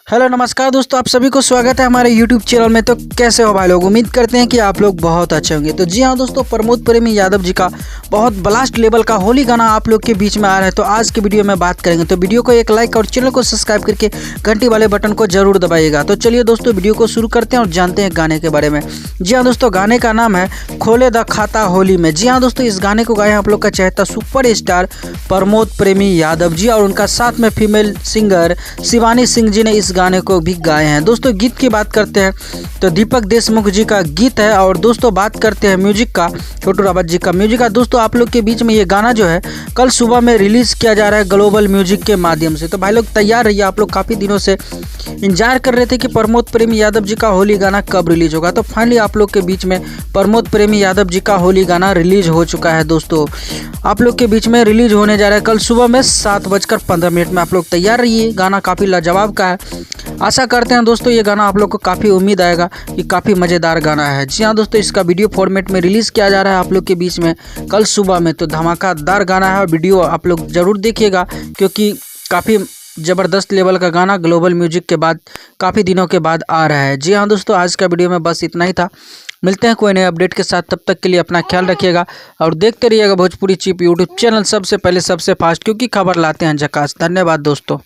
Hello नमस्कार दोस्तों, आप सभी को स्वागत है हमारे YouTube चैनल में। तो कैसे हो भाई लोग? उम्मीद करते हैं कि आप लोग बहुत अच्छे होंगे। तो जी हाँ दोस्तों, प्रमोद प्रेमी यादव जी का बहुत ब्लास्ट लेवल का होली गाना आप लोग के बीच में आ रहा है। तो आज के वीडियो में बात करेंगे। तो वीडियो को एक लाइक और चैनल को सब्सक्राइब करके घंटी वाले बटन को जरूर दबाइएगा। तो चलिए दोस्तों, वीडियो को शुरू करते हैं और जानते हैं गाने के बारे में। जी हाँ दोस्तों, गाने का नाम है खोले द खाता होली में। जी हाँ दोस्तों, इस गाने को गाए आप लोग का चहेता सुपर स्टार प्रमोद प्रेमी यादव जी और उनका साथ में फीमेल सिंगर शिवानी सिंह जी ने इस गाने को भी गाए हैं। दोस्तों गीत की बात करते हैं तो दीपक देशमुख जी का गीत है। और दोस्तों बात करते हैं म्यूजिक का, छोटू रावत जी का म्यूजिक का। दोस्तों आप लोग के बीच में ये गाना जो है कल सुबह में रिलीज किया जा रहा है ग्लोबल म्यूजिक के माध्यम से। तो भाई लोग तैयार रहिए, आप लोग काफ़ी दिनों से इंतजार कर रहे थे कि प्रमोद प्रेमी यादव जी का होली गाना कब रिलीज होगा। तो फाइनली आप लोग के बीच में प्रमोद प्रेमी यादव जी का होली गाना रिलीज हो चुका है। दोस्तों आप लोग के बीच में रिलीज होने जा रहा है कल सुबह में 7:15 में। आप लोग तैयार रहिए, गाना काफ़ी लाजवाब का है। आशा करते हैं दोस्तों ये गाना आप लोग को काफ़ी उम्मीद आएगा कि काफ़ी मज़ेदार गाना है। जी हाँ दोस्तों, इसका वीडियो फॉर्मेट में रिलीज़ किया जा रहा है आप लोग के बीच में कल सुबह में। तो धमाकेदार गाना है और वीडियो आप लोग ज़रूर देखिएगा, क्योंकि काफ़ी ज़बरदस्त लेवल का गाना ग्लोबल म्यूजिक के बाद काफ़ी दिनों के बाद आ रहा है। जी हाँ दोस्तों, आज का वीडियो में बस इतना ही था। मिलते हैं कोई नए अपडेट के साथ, तब तक के लिए अपना ख्याल रखिएगा और देखते रहिएगा भोजपुरी चिप यूट्यूब चैनल, सबसे पहले सबसे फास्ट, क्योंकि खबर लाते हैं झकास। धन्यवाद दोस्तों।